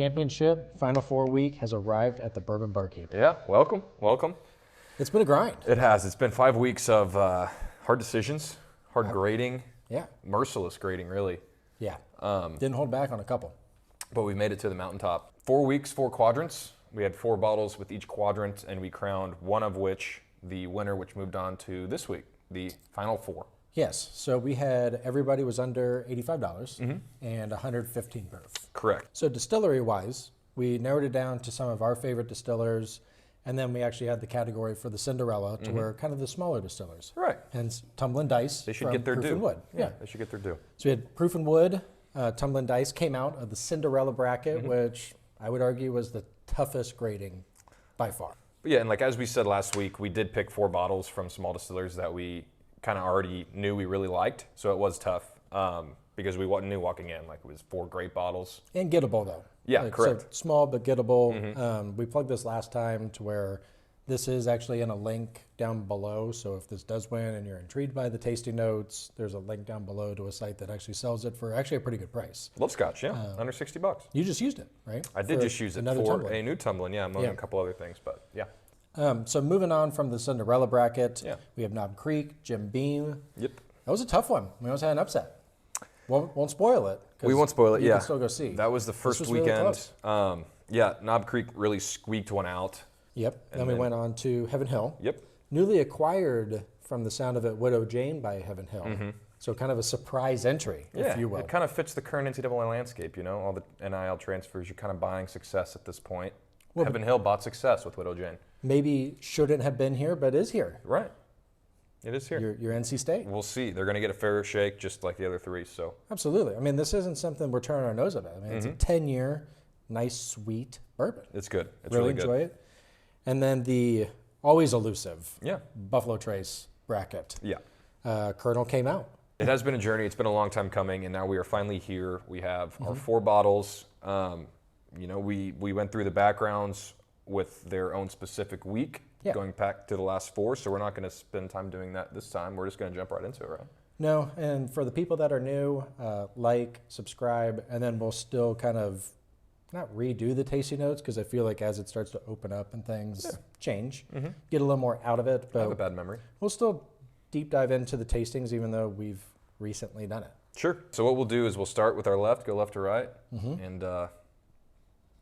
Championship Final Four week has arrived at the Bourbon Barkeep. Yeah, welcome. It's been a grind. It has. It's been 5 weeks of hard decisions, hard grading. Yeah. Merciless grading, really. Yeah. Didn't hold back on a couple. But we made it to the mountaintop. 4 weeks, 4 quadrants. We had 4 bottles with each quadrant, and we crowned one of which the winner, which moved on to this week, the Final Four. Yes. So we had everybody was under $85 and 115 proof. Correct. So distillery-wise, we narrowed it down to some of our favorite distillers, and then we actually had the category for the Cinderella to where kind of the smaller distillers. Right. Hence Tumblin Dice. They should get their Proof due. and Wood. Yeah. They should get their due. So we had Proof and Wood. Tumblin Dice came out of the Cinderella bracket, which I would argue was the toughest grading by far. But yeah, and like as we said last week, we did pick 4 bottles from small distillers that we kind of already knew we really liked. So it was tough because we knew walking in, like it was 4 great bottles. And gettable though. Yeah, correct. So small but gettable. We plugged this last time to where this is actually in a link down below. So if this does win and you're intrigued by the tasting notes, there's a link down below to a site that actually sells it for actually a pretty good price. Love Scotch, yeah, under $60. You just used it, right? I did just use it for Tumblin. a new Tumblin, yeah, among a couple other things, but yeah. So moving on from the Cinderella bracket, Yeah. we have Knob Creek, Jim Beam. Yep. That was a tough one. We almost had an upset. Won't spoil it. 'Cause We won't spoil it, you yeah. can still go see. That was the This first was really weekend. close. Yeah, Knob Creek really squeaked one out. Yep. Then we went on to Heaven Hill. Yep. Newly acquired, from the sound of it, Widow Jane by Heaven Hill. So kind of a surprise entry, if you will. It kind of fits the current NCAA landscape, you know, all the NIL transfers, you're kind of buying success at this point. Well, Heaven Hill bought success with Widow Jane. Maybe shouldn't have been here, but is here. Right. It is here. Your NC State. We'll see. They're going to get a fair shake just like the other 3, so. Absolutely. I mean, this isn't something we're turning our nose at. I mean, it's a 10-year, nice, sweet bourbon. It's good. It's really really good. enjoy it. And then the always elusive Yeah. Buffalo Trace bracket. Yeah. Colonel came out. It has been a journey. It's been a long time coming, and now we are finally here. We have our 4 bottles. You know, we went through the backgrounds with their own specific week, going back to the last 4, so we're not going to spend time doing that this time. We're just going to jump right into it, right? No, and for the people that are new, like, subscribe, and then we'll still kind of not redo the tasting notes because I feel like as it starts to open up and things change, get a little more out of it. But I have a bad memory. we'll still deep dive into the tastings even though we've recently done it. Sure. So what we'll do is we'll start with our left, go left to right, and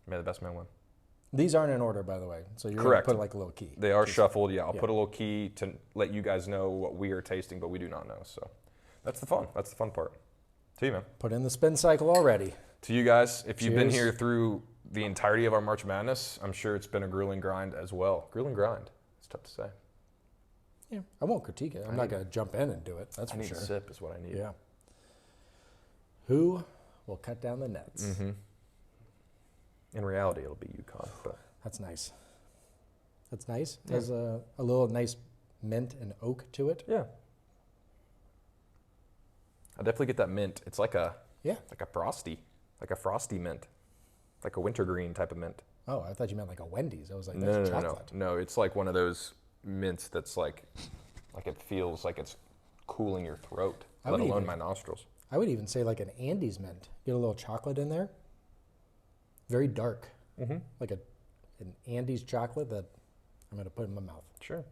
may the best man win. These aren't in order, by the way, so you're going to put like a little key. They are shuffled, yeah. I'll put a little key to let you guys know what we are tasting, but we do not know. So that's the fun. That's the fun part. To you, man. Put in the spin cycle already. To you guys, if you've been Cheers. here through the entirety of our March Madness, I'm sure it's been a grueling grind as well. Grueling grind. It's tough to say. Yeah, I won't critique it. I'm not going to jump in and do it. That's I for need sure. a sip is what I need. Yeah. Who will cut down the nets? In reality, it'll be UConn, but That's nice. That's nice. There's a little nice mint and oak to it. yeah. I definitely get that mint. It's like a frosty mint, like a wintergreen type of mint. Oh, I thought you meant like a Wendy's. I was like, No, that's no, no, chocolate. no. It's like one of those mints that's like it feels like it's cooling your throat, I let would alone even- my nostrils. I would even say like an Andes mint. Get a little chocolate in there. Very dark. Like an Andes chocolate that I'm going to put in my mouth. Sure.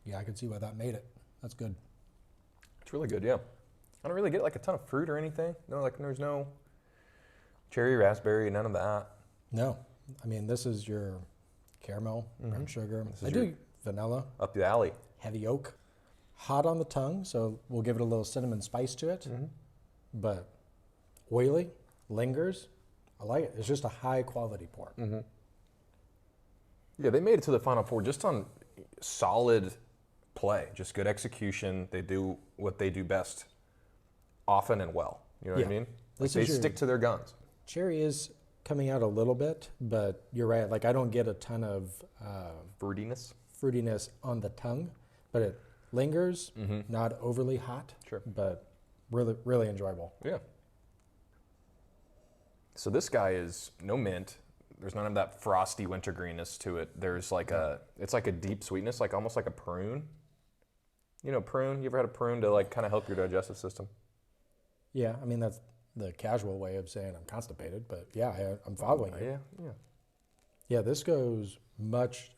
Yeah, I can see why that made it. That's good. It's really good, yeah. I don't really get like a ton of fruit or anything. No, like there's no cherry, raspberry, none of that. No, I mean, this is your caramel, brown sugar. I is do vanilla, Up the alley. heavy oak, hot on the tongue, so we'll give it a little cinnamon spice to it. But oily, lingers. I like it. It's just a high quality pour. Yeah, they made it to the Final Four just on solid play, just good execution. They do what they do best often and well. You know what I Yeah. mean? This Like is they your- stick to their guns. Cherry is coming out a little bit, but you're right. Like I don't get a ton of Fruitiness. fruitiness on the tongue, but it lingers, not overly hot, Sure. but really, really enjoyable. Yeah. So this guy is no mint. There's none of that frosty wintergreenness to it. There's like it's like a deep sweetness, like almost like a prune. You know, prune. You ever had a prune to like kind of help your digestive system? Yeah, I mean, that's the casual way of saying I'm constipated, but yeah, I'm following you. Yeah. Yeah, this goes much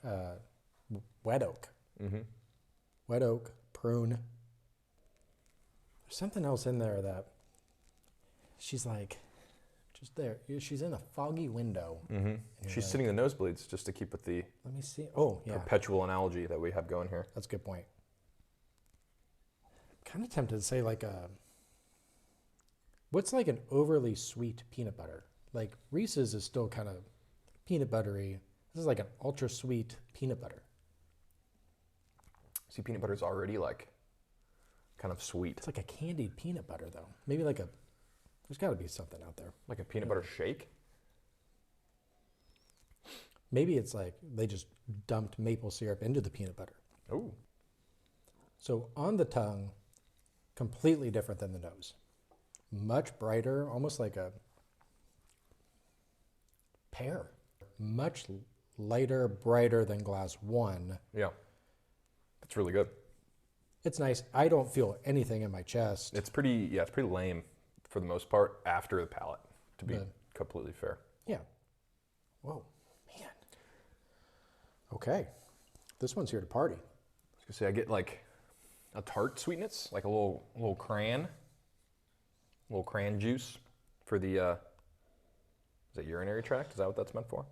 wet oak. Wet oak, prune. There's something else in there that she's like, just there. She's in a foggy window. She's sitting in the nosebleeds just to keep with the Let me see. Oh, yeah. perpetual analogy that we have going here. That's a good point. I'm kind of tempted to say like what's like an overly sweet peanut butter? Like Reese's is still kind of peanut buttery. This is like an ultra sweet peanut butter. See, peanut butter is already like kind of sweet. It's like a candied peanut butter though. Maybe like there's got to be something out there. Like a peanut butter shake? Maybe it's like they just dumped maple syrup into the peanut butter. Oh. So on the tongue, completely different than the nose. Much brighter, almost like a pear. Much lighter, brighter than glass 1. Yeah. It's really good. It's nice. I don't feel anything in my chest. It's pretty lame for the most part after the palate, to be completely fair. Yeah. Whoa, man. Okay. This one's here to party. I was gonna say I get like a tart sweetness, like a little cran juice for the is it urinary tract? Is that what that's meant for?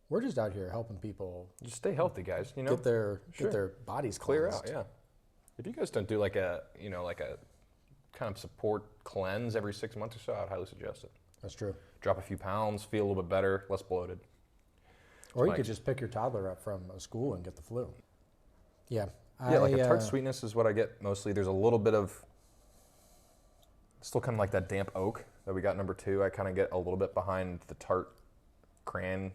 We're just out here helping people Just stay healthy, guys. You know, get their bodies clear cleansed. out. Yeah. If you guys don't do like a kind of support cleanse every 6 months or so, I'd highly suggest it. That's true. Drop a few pounds, feel a little bit better, less bloated. Or you could just pick your toddler up from school and get the flu. Yeah. Like a tart sweetness is what I get mostly. There's a little bit of still kind of like that damp oak that we got number 2. I kind of get a little bit behind the tart cran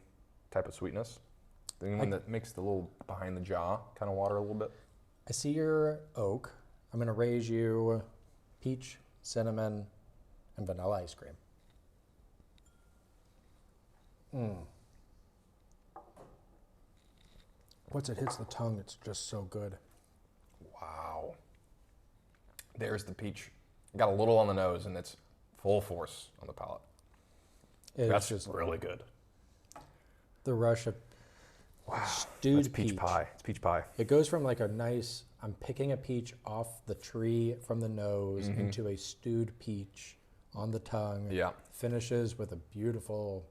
type of sweetness. The one that makes the little behind the jaw kind of water a little bit. I see your oak. I'm going to raise you peach, cinnamon, and vanilla ice cream. Once it hits the tongue, it's just so good. Wow. There's the peach. Got a little on the nose, and it's full force on the palate. That's just really good. The rush of stewed That's peach pie. It's peach pie. It goes from like a nice, I'm picking a peach off the tree from the nose into a stewed peach on the tongue. Yeah. Finishes with a beautiful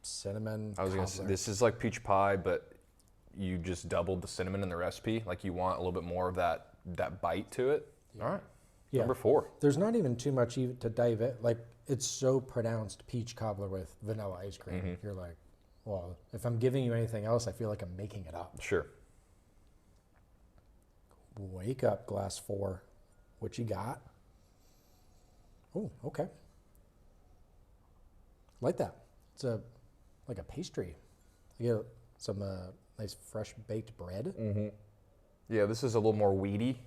cinnamon I was going to say, this is like peach pie, but you just doubled the cinnamon in the recipe. Like you want a little bit more of that bite to it. Yeah. All right. Yeah. Number 4. There's not even too much to dive in. Like it's so pronounced peach cobbler with vanilla ice cream. You're like, well, if I'm giving you anything else, I feel like I'm making it up. Sure. Wake up, glass 4. What you got? Oh, okay. Like that. It's like a pastry. You get some nice fresh baked bread. Yeah, this is a little more weedy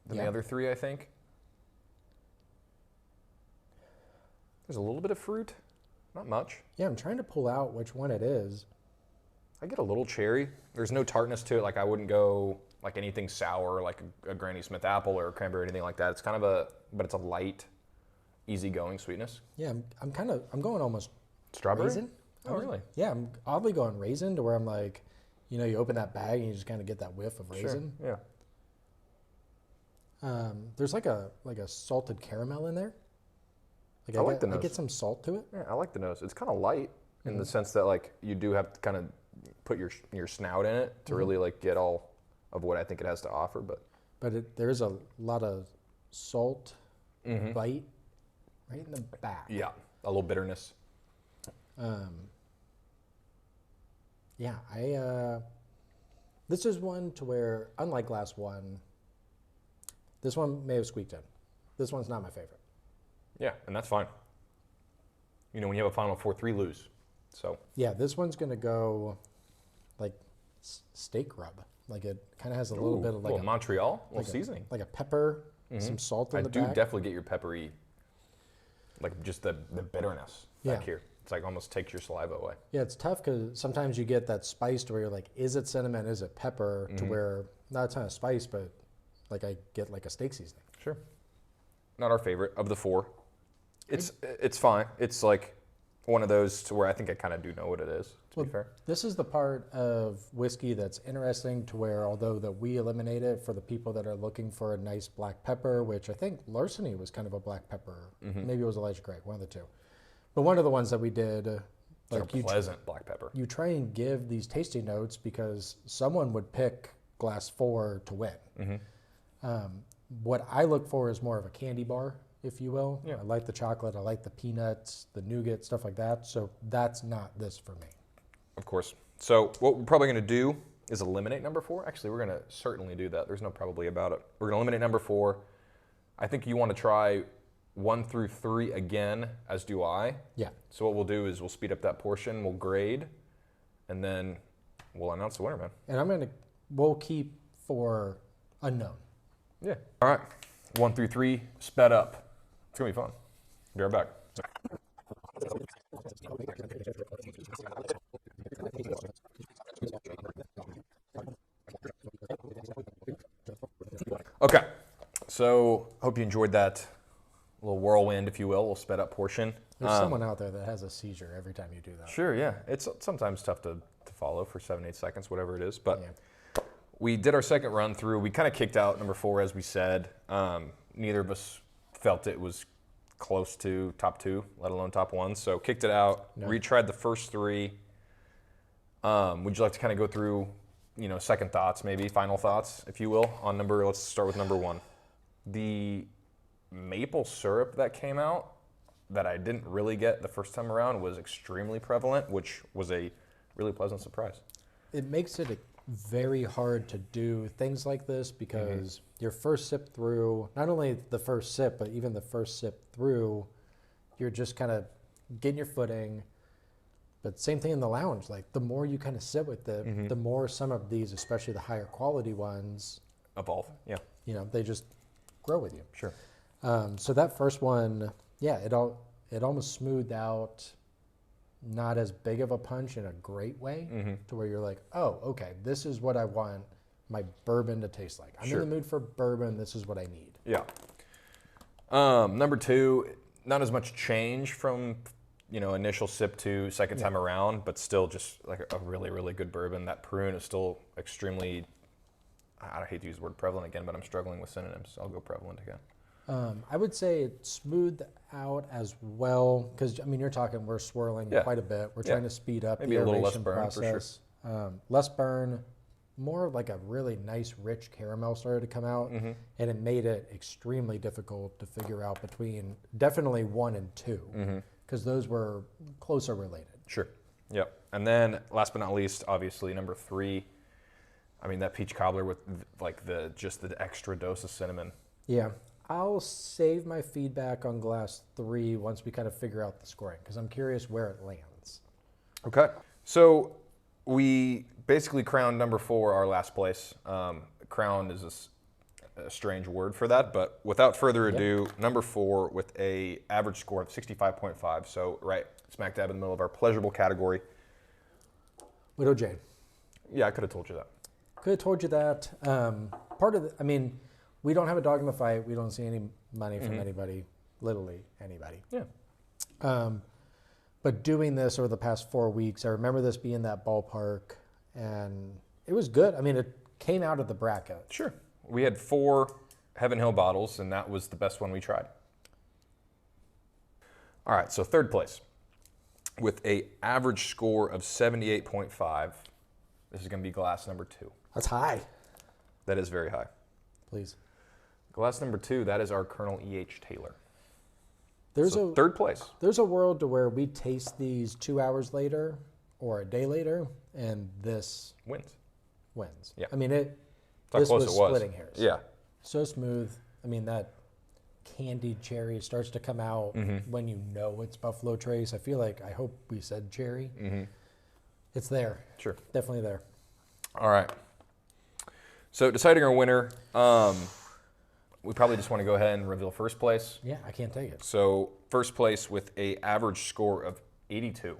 than the other 3, I think. There's a little bit of fruit, not much. Yeah, I'm trying to pull out which one it is. I get a little cherry. There's no tartness to it. Like I wouldn't go like anything sour, like a Granny Smith apple or a cranberry or anything like that. It's kind of but it's a light, easygoing sweetness. Yeah, I'm going almost strawberry. Raisin. Oh, really? Yeah, I'm oddly going raisin to where I'm like, you open that bag and you just kind of get that whiff of raisin. Sure. Yeah. There's like a salted caramel in there. Like I like the nose. I get some salt to it. Yeah, I like the nose. It's kind of light in the sense that like you do have to kind of put your snout in it to really like get all of what I think it has to offer. But there's a lot of salt bite right in the back. Yeah, a little bitterness. Yeah, this is one to where, unlike glass 1, this one may have squeaked in. This one's not my favorite. Yeah, and that's fine. When you have a final 4-3 lose. So. Yeah, this one's going to go like steak rub. Like it kind of has a little bit of like a Montreal, a little seasoning. Like a pepper, some salt in the back. I do definitely get your peppery, like just the bitterness back here. It's like almost takes your saliva away. Yeah, it's tough because sometimes you get that spice to where you're like, is it cinnamon, is it pepper, to where not a ton of spice, but like I get like a steak seasoning. Sure. Not our favorite of the four. It's fine. It's like one of those to where I think I kind of do know what it is, to be fair. This is the part of whiskey that's interesting to where, although that we eliminate it for the people that are looking for a nice black pepper, which I think Larceny was kind of a black pepper. Maybe it was Elijah Craig, one of the two. But one of the ones that we did, Like a pleasant black pepper. you try and give these tasting notes because someone would pick glass 4 to win. What I look for is more of a candy bar, if you will. Yeah. I like the chocolate, I like the peanuts, the nougat, stuff like that. So that's not this for me. Of course. So what we're probably going to do is eliminate number 4. Actually, we're going to certainly do that. There's no probably about it. We're going to eliminate number 4. I think you want to try 1 through 3 again, as do I. Yeah. So what we'll do is we'll speed up that portion, we'll grade, and then we'll announce the winner, man. And we'll keep 4 unknown. Yeah. All right. 1 through 3, sped up. It's going to be fun. Be right back. Okay. So hope you enjoyed that little whirlwind, if you will, little sped up portion. There's someone out there that has a seizure every time you do that. Sure, yeah. It's sometimes tough to follow for 7-8 seconds, whatever it is. But Yeah. we did our second run through. We kind of kicked out number 4, as we said. Neither of us felt it was close to top 2, let alone top 1. So kicked it out, retried the first 3. Would you like to kind of go through, second thoughts, maybe final thoughts, if you will, on let's start with number 1. The maple syrup that came out that I didn't really get the first time around was extremely prevalent, which was a really pleasant surprise. It makes it very hard to do things like this because your first sip through, not only the first sip, but even the first sip through, you're just kind of getting your footing. But same thing in the lounge. Like the more you kind of sit with it, the more some of these, especially the higher quality ones, Evolve, yeah. They just grow with you. Sure. So that first one, yeah, it almost smoothed out, not as big of a punch in a great way, to where you're like, oh, okay, this is what I want my bourbon to taste like. I'm in the mood for bourbon. This is what I need. Yeah. Number 2, not as much change from initial sip to second time around, but still just like a really, really good bourbon. That prune is still extremely, I hate to use the word prevalent again, but I'm struggling with synonyms. I'll go prevalent again. I would say it smoothed out as well, because you're talking, we're swirling quite a bit. We're trying to speed up maybe the a little less aeration burn process. for sure. Less burn, more of like a really nice, rich caramel started to come out, and it made it extremely difficult to figure out between definitely 1 and 2, because those were closer related. Sure. Yep. And then last but not least, obviously number 3. That peach cobbler with just the extra dose of cinnamon. Yeah. I'll save my feedback on glass 3 once we kind of figure out the scoring, because I'm curious where it lands. Okay. So we basically crowned number 4 our last place. Crowned is a strange word for that, but without further ado, number 4 with a average score of 65.5. So right smack dab in the middle of our pleasurable category. Widow Jane. Yeah, I could have told you that. Could have told you that. Part of we don't have a dog in the fight. We don't see any money from anybody, literally anybody. Yeah. But doing this over the past 4 weeks, I remember this being that ballpark, and it was good. It came out of the bracket. Sure. We had 4 Heaven Hill bottles, and that was the best one we tried. All right, so third place with a average score of 78.5. This is going to be glass number 2. That's high. That is very high. Please. Glass number 2, that is our Colonel E.H. Taylor. There's third place. There's a world to where we taste these 2 hours later or a day later, and this wins. Yeah. That's how close was it was. splitting hairs. Yeah. So smooth. That candied cherry starts to come out when you know it's Buffalo Trace. I hope we said cherry. It's there. Sure. Definitely there. All right. So deciding our winner, we probably just want to go ahead and reveal first place. Yeah, I can't take it. So first place with a average score of 82.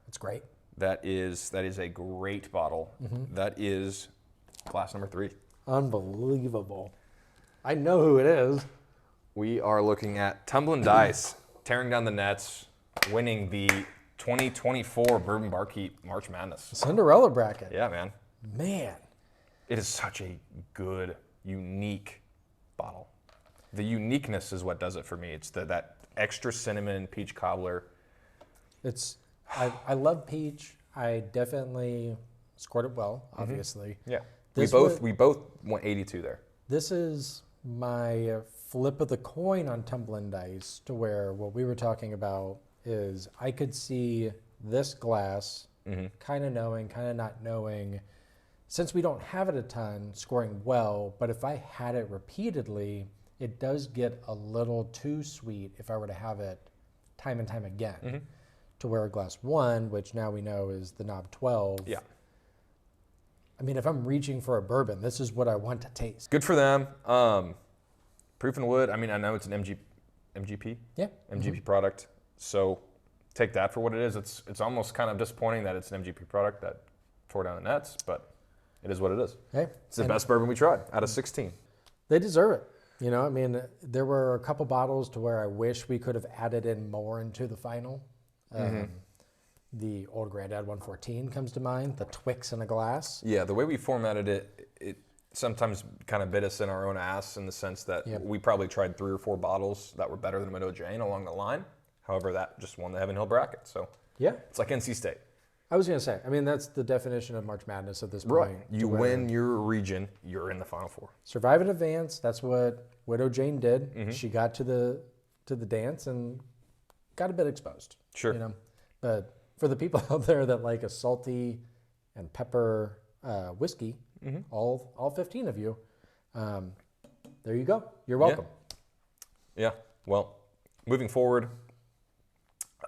That's great. That is a great bottle. That is glass number 3. Unbelievable. I know who it is. We are looking at Tumblin Dice, tearing down the nets, winning the 2024 Bourbon Barkeep March Madness. Cinderella bracket. Yeah, man. Man. It is such a good, unique bottle. The uniqueness is what does it for me. It's that extra cinnamon peach cobbler. I love peach. I definitely scored it well, obviously. Yeah. We both went 82 there. This is my flip of the coin on Tumblin Dice, to where what we were talking about is I could see this glass kind of knowing, kind of not knowing. Since we don't have it a ton, scoring well, but if I had it repeatedly, it does get a little too sweet if I were to have it time and time again. To where glass 1, which now we know is the knob 12. Yeah. I mean, if I'm reaching for a bourbon, this is what I want to taste. Good for them. Proof and wood, I mean, I know it's an MGP. Yeah. MGP product. So take that for what it is. It's almost kind of disappointing that it's an MGP product that tore down the nets, but it is what it is. Hey, it's the best bourbon we tried out of 16. They deserve it. You know, I mean, there were a couple bottles to where I wish we could have added in more into the final. The Old Grandad 114 comes to mind, the Twix in a glass. Yeah, the way we formatted it, it sometimes kind of bit us in our own ass in the sense that we probably tried 3 or 4 bottles that were better than Widow Jane along the line. However, that just won the Heaven Hill bracket. So yeah, it's like NC State. I was going to say, I mean, that's the definition of March Madness at this point. Right. You win your region, you're in the Final Four. Survive and advance. That's what Widow Jane did. She got to the dance and got a bit exposed. Sure. You know, but for the people out there that like a salty and pepper whiskey, all 15 of you, there you go. You're welcome. Yeah. Well, moving forward,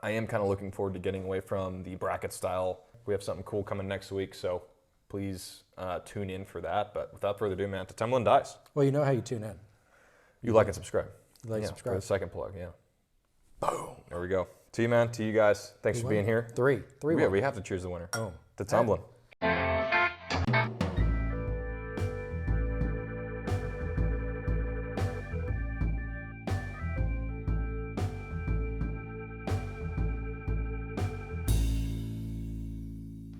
I am kind of looking forward to getting away from the bracket style. We have something cool coming next week, so please tune in for that. But without further ado, man, to Tumblin Dice. Well, you know how you tune in. You like and subscribe. Like, subscribe. For the second plug, yeah. Boom. There we go. To you, man. To you guys. Thanks for being here. Three. Yeah, we have to choose the winner. Oh. To Tumblin.